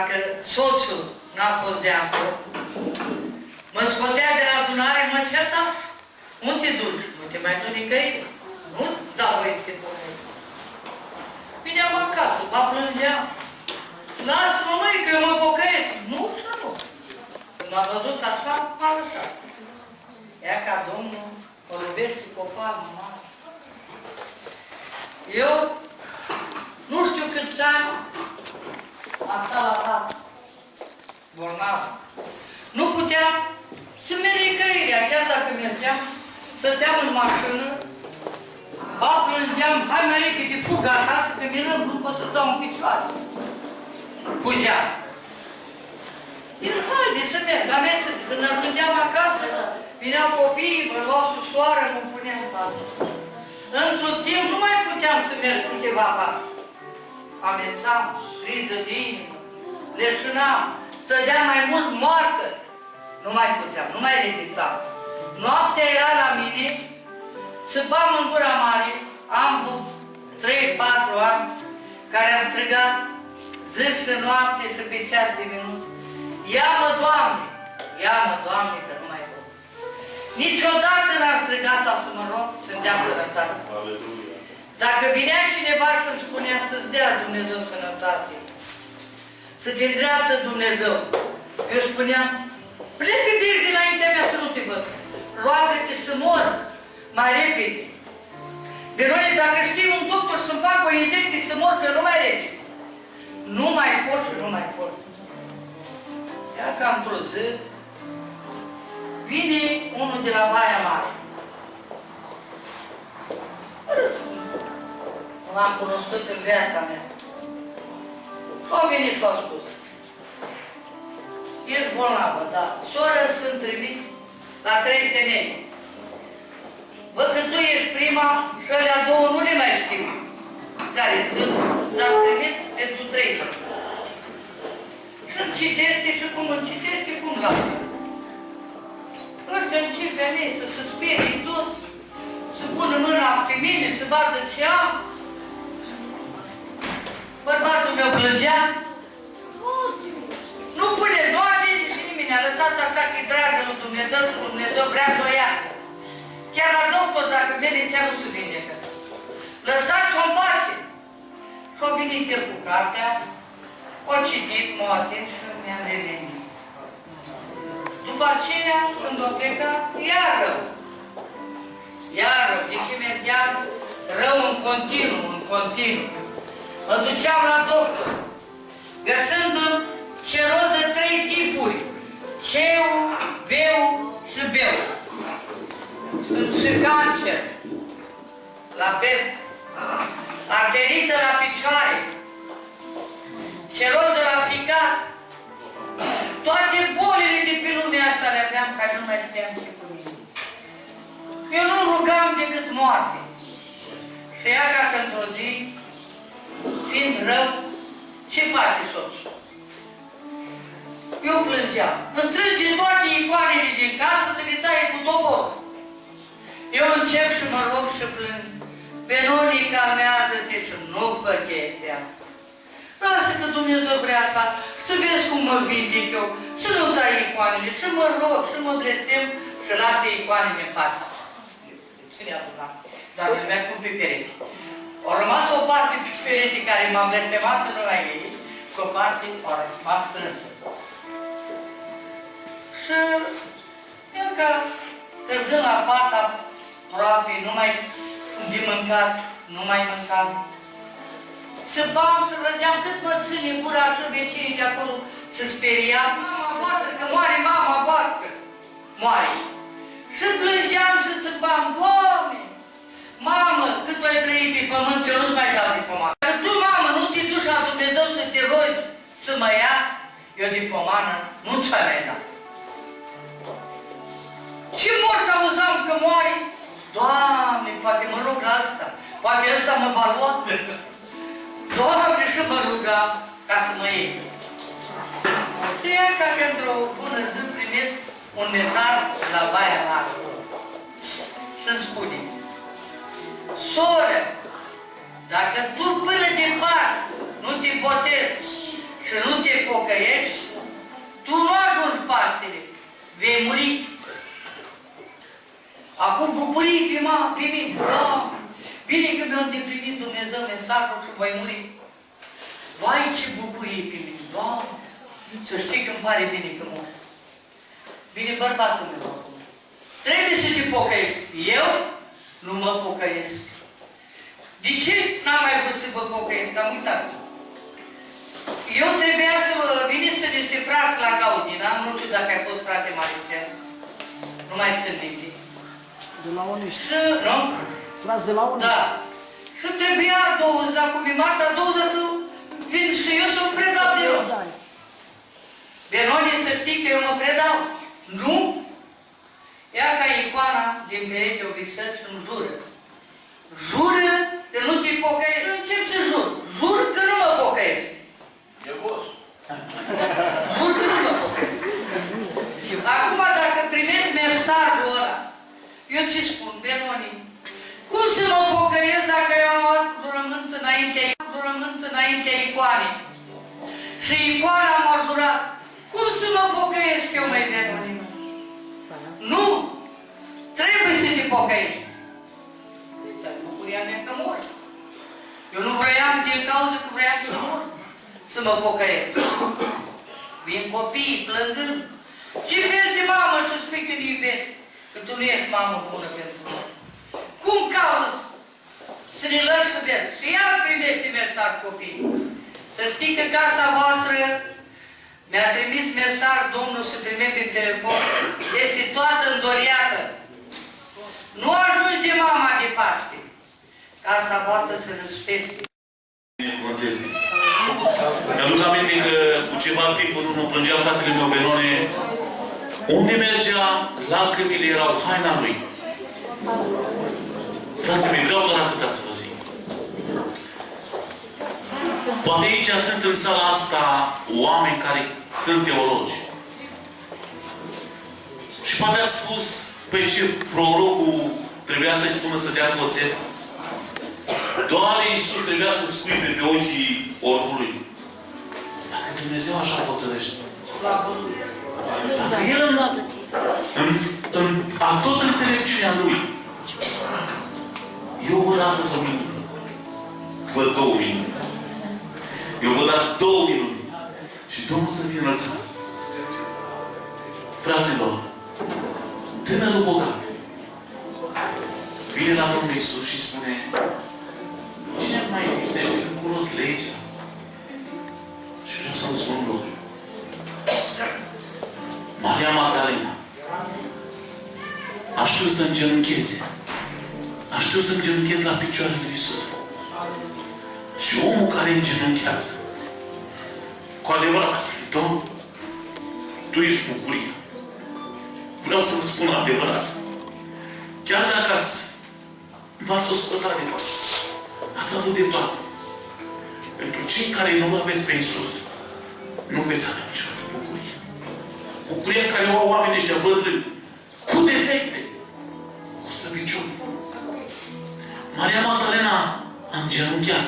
Dacă soțul n-a fost de acord, mă scotea de la adunare, mă certa, unde te duci? Nu te mai duci nicăieri. Nu dau voie să te pune. Vineam acasă, mă plângeam. Lasă-mă, măi, că eu mă pocăiesc. Nu, și nu. Când m-a văzut așa, m-a lăsat. Ea ca Domnul mă iubește copalul mare. Eu nu știu câți ani am stat la pat, bolnav. Nu puteam să merg nicăieri, chiar dacă mergeam, stăteam în mașină, ba plângeam, hai mai repede, fugă acasă, că mirăm, nu pot să dau în picioare. Fugeam. El, haide să merg, dar merg, când ajungeam acasă, vineau copiii, mă luau sub soară, mă puneam în pat. Într-un timp nu mai puteam să merg câteva pași. Amețam, criză de inimă, leșinam, stădeam mai mult moartă. Nu mai puteam, nu mai rezistam. Noaptea era la mine, țipam în gura mare, am 3-4 ani, care am strigat zi și noapte și pe ceas de minut. Ia-mă, Doamne! Ia-mă, Doamne, că nu mai pot. Niciodată n-am strigat sau să mă rog să-mi dea sănătate. Dacă vinea cineva și îmi spunea să-ți dea Dumnezeu sănătate, să te îndreaptă Dumnezeu, eu spuneam, plecă de aici dinaintea mea să nu te văd. Roagă-te să mor mai repede. De noi, dacă știi un doctor să-mi facă o injecție să mor, că nu mai repede. Nu mai pot și nu mai pot. Ia că într-o zi, vine unul de la Baia Mare. L-am cunoscut în viața mea. Și-au venit și-au spus. Ești bolnavă, da. Soră, sunt trimis la 3 femei. Văd că tu ești prima și alea două nu le mai știu. Care sunt, dar trimit pentru 3. Și îmi citește și cum îmi citește, cum lasă. Ăștia încep femei să se sperie tot, să pună mâna pe mine, să vadă ce am. Bărbatul meu plângea. Nu pune, Doamne, și nimeni a lăsat așa că-i dragă lui Dumnezeu și Dumnezeu vrea să o ia. Chiar la doctor, dacă vede, chiar nu se vindecă. Lăsați-o în pace. Și-o venit el cu cartea, o citit, m-o atins și mi-am revenit. După aceea, când o plecat, iar rău. Iar rău, de ce mergeam rău în continuu, Mă duceam la doctor, găsându-mi ceroză 3 tipuri. Ceu, beu și beu. Sunt și cancer la piept, arterită la picioare, ceroză la ficat. Toate bolile de pe lumea asta le aveam, care nu mai știam ce cu mine. Eu nu rugam decât moarte. Și ea, dacă într-o zi, fiind rău, ce face soțul? Eu plângeam. Îmi strânge toate icoanele din casă să le taie cu topor. Eu încep și mă rog și plâng. Veronica mea, dă-te și nu fă chestia. Lasă că Dumnezeu vrea așa, să vezi cum mă vindec eu, să nu tai icoanele, și mă rog, și mă blestem, și lasă icoanele în pace. Cine aduna? Dar îmi merg cum pe perete. A rămas o parte pe perete care m-a blestemat să nu mai vede, și o parte a rămas strânsă. Și eu că căzând la pat aproape, nu mai de mâncat, nu mai mâncam. Să bam și rădeam cât mă ține gura și vecinii de acolo să speriam. Mama voastră, că moare mama voastră. Moare. Și plângeam și țipam, Doamne, mamă, cât ai trăit pe pământ, eu nu-ți mai dau de pomană. Că tu, mamă, nu te duci la Dumnezeu să te rogi să mă ia, eu de pomană nu ți-ai mai dat. Ce mort auzam că moare? Doamne, poate mă rog la asta, poate ăsta mă va lua. Doamne, și mă rugam ca să mă iei. Și ea, ca într-o bună zi, primesc un mesaj la Baia Mare. Și-mi spune, soră, dacă tu până de Paști nu te botezi și și nu te pocăiești, tu nu ajungi partele. Vei muri. Acum bucurii pe mine. Da, bine că mi-a îndeplinit Dumnezeu mesajul și voi muri. Vai, ce bucurie pe mine, Doamne! Să știi că îmi pare bine că mor. Bine, bărbatul meu acum. Trebuie să te pocăiești. Eu nu mă pocăiesc. De ce n-am mai vrut să vă pocăiesc? Am uitat. Eu trebuia să veniți să niște frați la Caudina. Nu știu dacă ai fost frate Marițel. Nu mai țin minte. De la Uniști. Și, nu? Frați de la Uniști. Da. Și trebuia 20, acum e marta, 20 să vin și eu să-mi predau de nou. Benoni, să știi că eu mă predau. Nu? Ia ca icoana din perete o visări și îmi jură. Jură că nu te pocăiești. Încep să jur. Jur că nu mă pocăiești. E boss. Jur că nu mă pocăiești. Acum, dacă primești mesajul ăla, eu ce spun, Benoni? Cum să mă pocăiesc dacă eu am luat jurământ înaintea icoanei? Și icoana m-a jurat. Cum să mă pocăiesc eu, mai Benoni? Nu! Trebuie să te pocăiești. Dar bucuria mea că mor. Eu nu vroiam din cauza că vroiam să mor. Să mă pocăiesc. Vin copiii plângând. Ce vezi de mamă și spui că ne iubești? Că tu nu ești mamă bună pentru noi. Cum cauți să ne lăși să vezi? Și ea primește mesaj copiii. Să știi că casa voastră mi-a trimis mesaj Domnul să trimite pe telefon. Este toată îndoriată. Nu ajunge mama de Paște. Casa voastră să respecte. Mi-aduc aminte că cu ceva timp în urmă plângea fratele meu Benone. Unde mergea, lacrimile erau haina lui. Frații mei, vreau doar atâta să vă zic. Poate aici sunt în sala asta oameni care sunt teologi. Și poate ați spus, păi ce prorocul trebuia să-i spună să dea cloțet? Doar Iisus trebuia să scuipe pe ochii oricului. Dacă Dumnezeu așa hotărăște. Dacă El a tot înțelepciunea Lui. Eu vă las să minuni. Văd 2 minuni. Eu vă las 2 minuni. Și Domnul să fie înălțat. Fraților, tânărul bogat vine la Domnul Iisus și spune: cine mai lipsește? Nu cunosc legea. Și vreau să vă spun un lucru. Maria Magdalena a știut să îngenuncheze. A știut să îngenuncheze la picioarele lui Iisus. Și omul care îngenunchează, cu adevărat, spune: Domnul, Tu ești bucuria. Vreau să vă spun adevărat. Chiar dacă v-ați oscotat de toate, ați avut de toate, pentru cei care nu aveți pe Iisus, nu veți avea niciodată bucurie. Bucuria care o au oamenii ăștia bătrâni, cu defecte, cu slăbiciuni. Maria Magdalena a îngenunchiat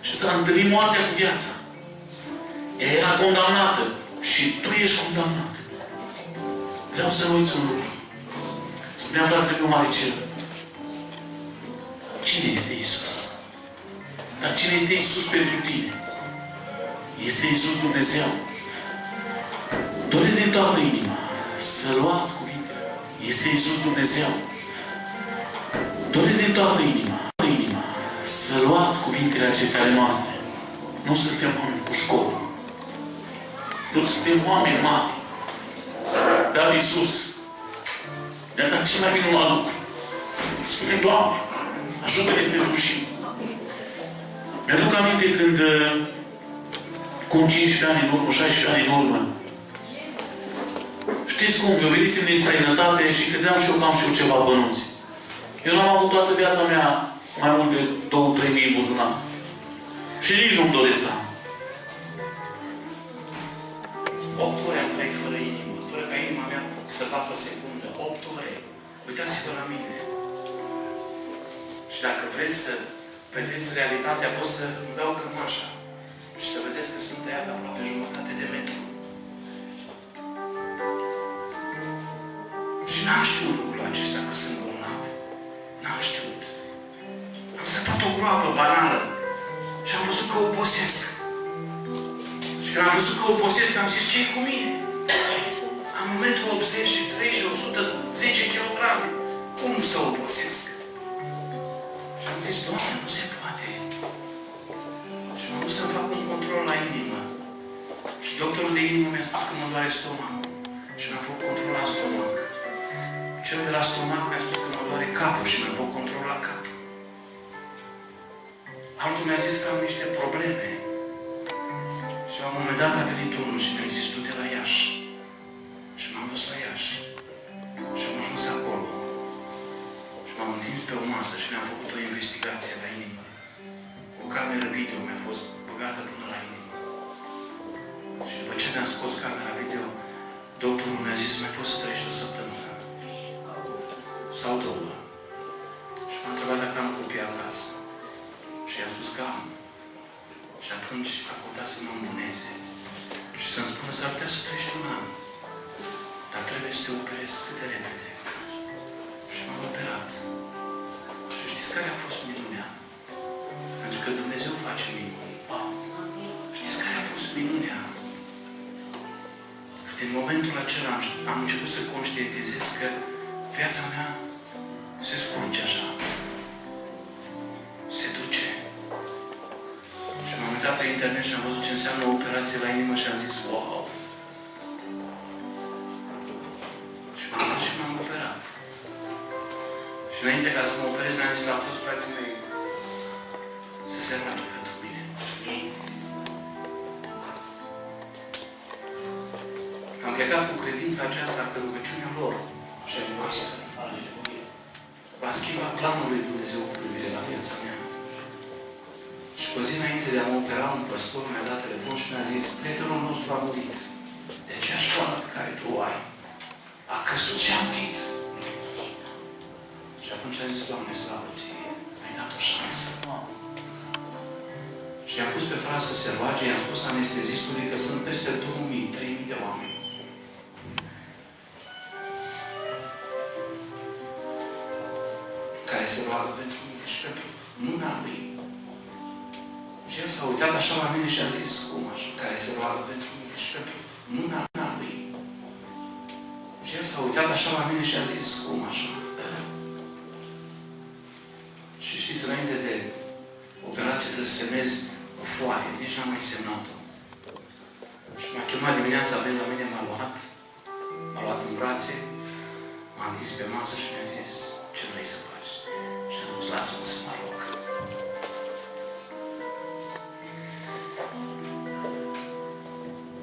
și s-a întâlnit moartea cu viața. Ea era condamnată și tu ești condamnat. Vreau să nu uiți un lucru. Spunea fratele meu Maricel: cine este Iisus? Dar cine este Iisus pentru tine? Este Iisus Dumnezeu. Doresc din toată inima să luați cuvintele. Este Iisus Dumnezeu. Doresc din toată inima să luați cuvintele acestea ale noastre. Nu suntem oameni cu școală. Nu suntem oameni mari. Dar Iisus ne-a dat cel mai minunat lucru. Spune: Doamne, ajută-ne să te slușim. Mi-aduc aminte când, cum 15 ani în urmă, 16 ani în urmă, știți cum, eu venisem din străinătate și credeam și eu că am și eu ceva bănuți. Eu n-am avut toată viața mea mai mult de 2-3 mii în buzunar. Și nici nu-mi doresc să am. 8 ore am trăit fără inimă, fără ca inima mea să bată o secundă. 8 ore. Uitați-vă la mine. Și dacă vreți să vedeți realitatea, pot să îmi dau cămașa. Și să vedeți că sunt tăiat aproape jumătate de metru. Și n-am știut lucrul acesta că sunt bolnav. N-am știut. Am săpat o groapă banală și am văzut că obosesc. Și când am văzut că obosesc, am zis, ce-i cu mine? Am 1,83 m și 110 kg. Cum să obosesc? Și am zis, Doamne, nu se poate. Și m-am dus să fac un control la inimă. Și doctorul de inimă mi-a spus că mă doare stomacul. Și mi-a făcut control la stomac. Cel de la stomac mi-a spus că mă doare capul și mi-a făcut control la cap. Altul mi-a zis că am niște probleme. Și la un moment dat a venit unul și mi-a zis, du-te la Iași. Și m-am dus la Iași. Și am ajuns acolo. Și m-am întins pe o masă și mi-am făcut o investigație la inimă. Cu o cameră video mi-a fost băgată până la inimă. Și după ce mi-am scos camera video, doctorul mi-a zis, mai poți să trăiești o săptămână. Sau 2. Și m-a întrebat dacă am copii acasă. Și i-a spus că am. Și atunci a căutat să mă îmbuneze. Și să-mi spună, s-ar putea să trăiești 1 an. Dar trebuie să te operezi cât de repede. Și m-am operat. Și știți care a fost minunea? Pentru că Dumnezeu face minuni. Știți care a fost minunea? Că din momentul acela am început să conștientizez că viața mea se scurge așa. Se duce. Și m-am uitat pe internet și am văzut ce înseamnă o operație la inimă și am zis, wow! Și m-am dus și m-am operat. Și înainte ca să mă operez, mi-am zis la toți frații mei să se roage pentru mine. Am plecat cu credința aceasta că rugăciunea lor și a noastră va schimba planul lui Dumnezeu cu privire la viața mea. Și cu zi înainte de a mă opera, un păstor mi-a dat telefon și mi-a zis, prietenul nostru a murit. De aceea școală pe care tu o ai a căzut și a murit. Și atunci a zis, Doamne, slavă ție, mi-ai dat o șansă. Și i-am pus pe frază să se roage, i-am spus anestezistului că sunt peste 2.000, 3.000 de oameni. Care se roagă pentru mine și pentru mâna lui. Și el s-a uitat așa la mine și a zis, cum așa? Care se roagă pentru mine și pentru mâna lui. Și el s-a uitat așa la mine și a zis, cum așa? Și știți, înainte de operație trebuie să semnez o foaie, nici n-am mai semnat-o. Și m-a chemat dimineața, veni la mine, m-a luat în brațe, m-a întins pe masă și mi-a zis, ce vrei să faci? Și am zis, lasă-mă să mă rog.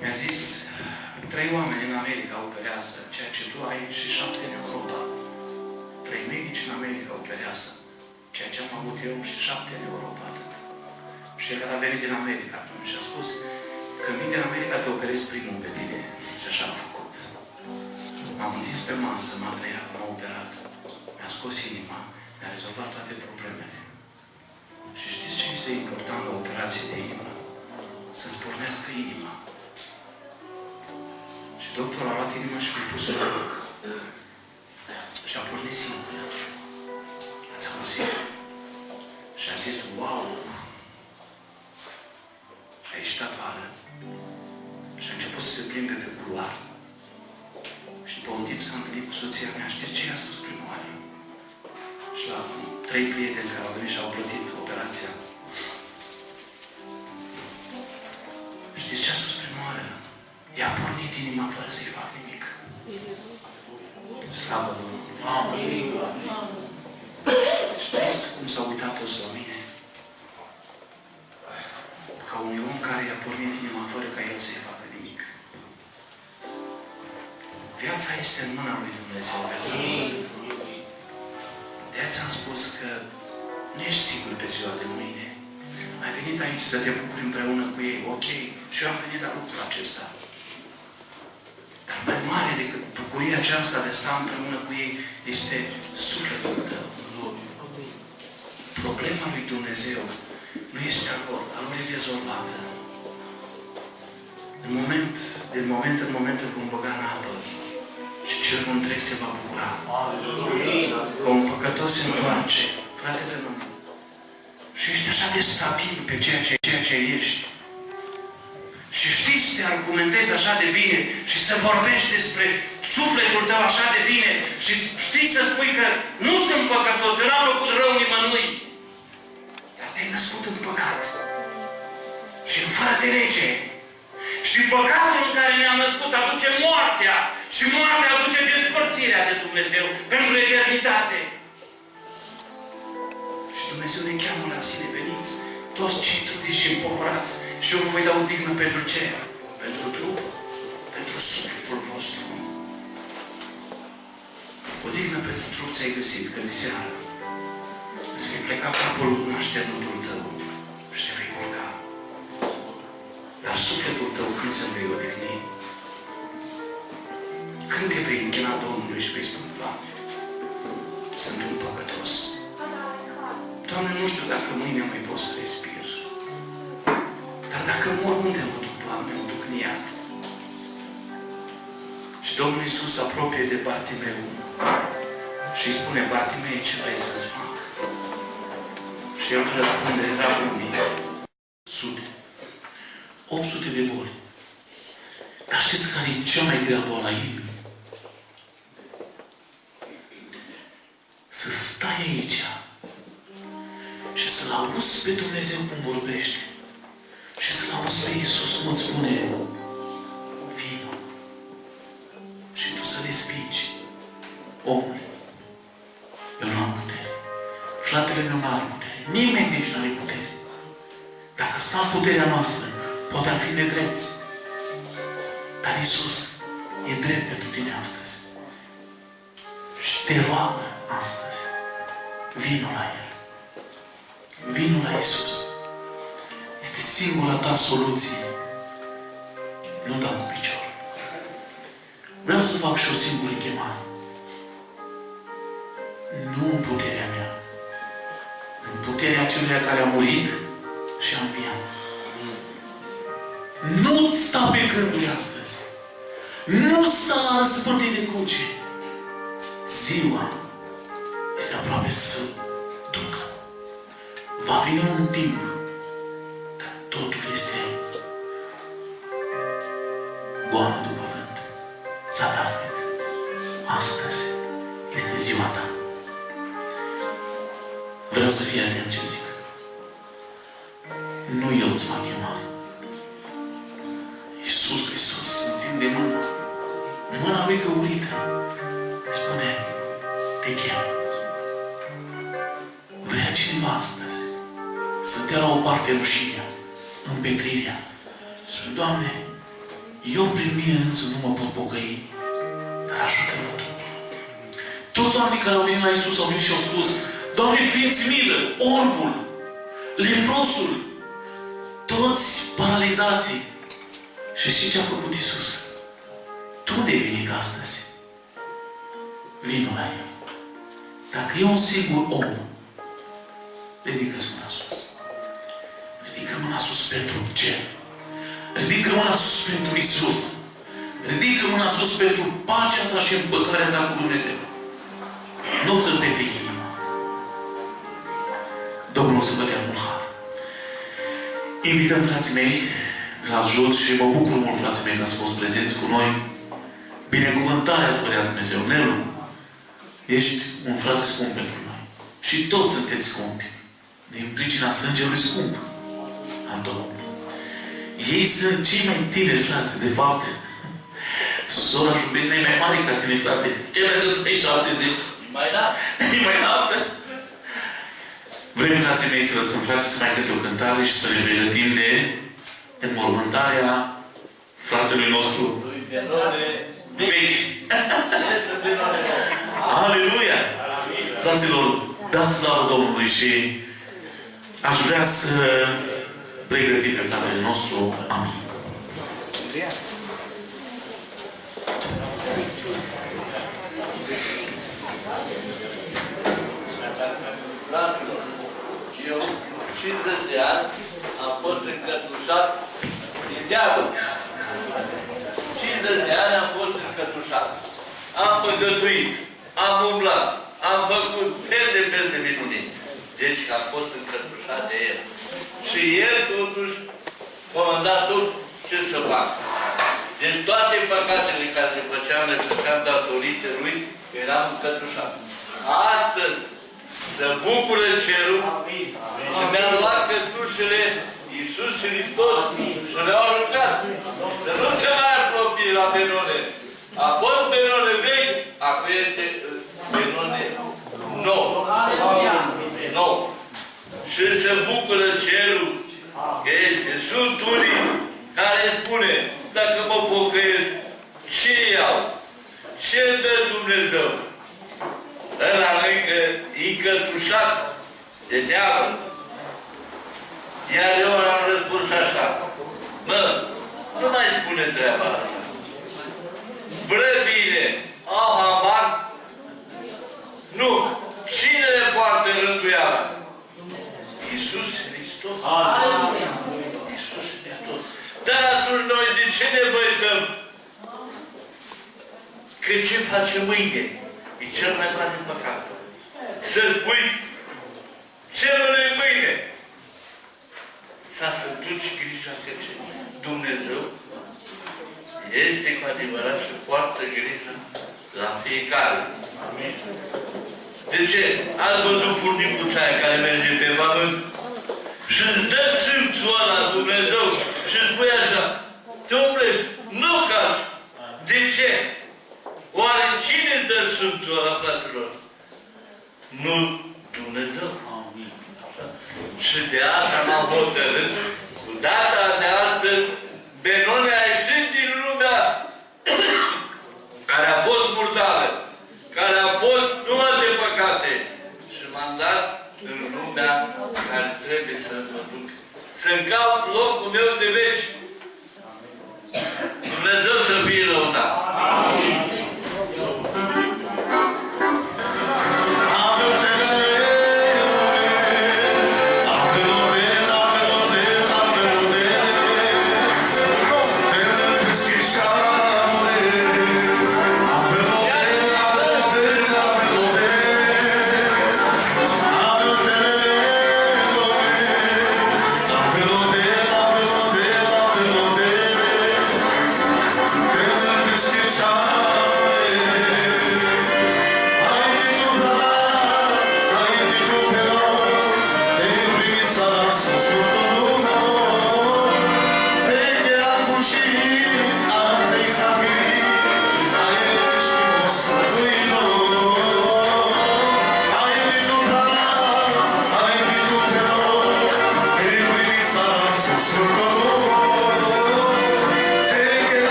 Mi-a zis, 3 oameni în America operează, ceea ce tu ai și 7 în Europa. 3 medici în America operează, ceea ce am avut eu și 7 în Europa, atât. Și el a venit din America atunci și a spus, când vin din America te operezi primul pe tine. Și așa am făcut. M-am întins pe masă, m-a tăiat, m-a operat, mi-a scos inima, mi-a rezolvat toate problemele. Și știți ce este important la operație de inimă? Să-ți pornească inima. Și doctorul a luat inima și mi-a pus-o la loc. Și a pornit singur. Ați auzit? Și a zis, wow! Și a ieșit afară. Și a început să se plimbe pe culoar. Și după un timp s-a întâlnit cu soția mea. Știți ce i-a spus prima oară? Și la 3 prieteni care au venit și au plătit operația. Știți ce a spus prima oară? I-a pornit inima fără să-i fac nimic. Slavă Domnului! Știți cum s-a uitat toți la mine? Ca un om care i-a pornit inima fără ca el să-i facă nimic. Viața este în mâna lui Dumnezeu, viața noastră. De-aia ți-am spus că nu ești sigur pe ziua de mâine. Ai venit aici să te bucuri împreună cu ei, ok, și eu am venit la lucrul acesta. Dar mai mare decât bucuria aceasta de a sta împreună cu ei este sufletul tău. Problema lui Dumnezeu nu este a lor e rezolvată. din moment în moment îl vom băga în apă și cerul întreg se va bucura. Că un păcătos se întoarce, fratele meu, și ești așa de stabil pe ceea ce ești. Și știi să te argumentezi așa de bine și să vorbești despre sufletul tău așa de bine și știi să spui că nu sunt păcătos, eu n-am făcut rău nimănui. Dar te-ai născut în păcat și fără de lege. Și păcatul în care ne-am născut aduce moartea și moartea aduce despărțirea de Dumnezeu pentru eternitate. Și Dumnezeu ne cheamă la sine, veniți toți cei trudiți și împovărați și eu vă voi da o dignă pentru ce? Pentru trup, pentru sufletul vostru. O dignă pentru trup ți-ai găsit, că de seară îți vei pleca capul în așternutul tău și te vei culca. Dar sufletul tău când se vei odihni? Când te vei închina Domnului și vei spune, Doamne, sunt un păcătos. Doamne, nu știu dacă mâine mai pot să respir. Dar dacă mor, unde mă duc, Doamne, mă duc în iad. Și Domnul Iisus se apropie de Bartimeu și îi spune, Bartimei, ce vrei să-ți fac? Și el răspunde, Rabuni, 800 de boli. Dar știți care e cea mai grea boală a inimii? Să stai aici și să-L auzi pe Dumnezeu cum vorbește și să-L auzi pe Iisus cum îți spune, vino. Și tu să respingi. Omule, eu nu am putere. Fratele meu nu are putere. Nimeni de aici nu are putere. Dacă sta în puterea noastră, poate ar fi nedrepți. Dar Iisus e drept pentru tine astăzi. Și te roagă astăzi. Vino la El. Vino la Iisus. Este singura ta soluție. Nu dau cu picior. Vreau să fac și o singură chemare. Nu în puterea mea. În puterea celuia care a murit și a înviat. Nu-ți sta pe gânduri astăzi. Nu sta răspândit de cruce. Ziua este aproape să ducă. Va veni un timp când totul este goană după vânt. Zadarnic. Astăzi este ziua ta. Vreau să fii atent ce zic. Nu eu îți fac chemare. Iisus Hristos să-mi țin de mână. Mâna lui găurită. Spune, te chem. Vrea cineva astăzi să dea la o parte rușinea, împetrirea. Spune, Doamne, eu prin mine însă nu mă pot pocăi, dar ajută-mă Tu. Toți oamenii care au venit la Iisus au venit și au spus, Doamne, fie-ți milă, orbul, leprosul, toți paralizații. Și știi ce a făcut Iisus? Tu unde ai venit astăzi? Vino la El. Dacă e un singur om, ridică-ți mâna sus. Ridică mâna sus pentru Cer. Ridică mâna sus pentru Iisus. Ridică mâna sus pentru pacea ta și împăcarea ta cu Dumnezeu. Nu ți-l pe inima. Domnul să vă dea mult har. Invităm frații mei la jur și mă bucur mult, frații mei, că ați fost prezenți cu noi. Binecuvântarea să vă dea Dumnezeu. Nelu, ești un frate scump pentru noi. Și toți sunteți scumpi. Din pricina sângelui scump al Domnului. Ei sunt cei mai tineri, frați, de fapt. Sora Jubinei e mai mare ca tine, frate. Ce dacă tu ai 70? Mai da? E mai înaltă? Vrem, frații mei, să lăsăm frații să mai cânte o cântare și să ne pregătim de înmormântarea fratelui nostru vechi. Aleluia! Fraților, dați slavă Domnului și aș vrea să pregătim pe fratele nostru. Amin. Fraților, eu 50 de ani am fost încătușat din diavol. 50 de ani am fost încătușat. Am păgătuit, am umblat, am făcut fel de minuni. Deci am fost încătușat de el. Și el totuși comanda tot ce să fac. Deci toate păcatele care se făceam, le făceam datorită lui, că eram încătușat. Astăzi să bucură cerul și mi-am luat cătușele Iisus Hristos și le-au aruncat. Să nu se mai apropie la benone. A fost benone vechi, acum este benone nou. Nou. Și se bucură cerul că este. Sunt unii care spune, dacă mă pocăiesc, ce iau? Ce îmi dă Dumnezeu? Ăla încă încătușat de deavă. Iar eu am răspuns așa. Mă, nu mai spune treaba asta. Brăbile au hamar? Nu. Cine le poartă rânduiala? Iisus Hristos. Amin. Iisus Hristos. Dar atunci noi de ce ne vădăm? Că ce face mâine? E cel mai mare păcat. Să spui ce mănânc mâine? Să duci grija că ce Dumnezeu este cu adevărat și poartă grijă la fiecare. Amin. De ce? Ați văzut furnicuța aia care merge pe pământ și îți dă simțul ăla Dumnezeu și îți spui așa, te oprești, nu cazi. De ce? Oare cine îți dă simțul ăla, fraților? Nu Dumnezeu. Amin. Și de asta m-am hotărât, cu data de astăzi, benone a ieșit din lumea care a fost murdală, care a fost numai de păcate și m-am dat în lumea care trebuie să mă duc. Să-mi caut locul meu de veci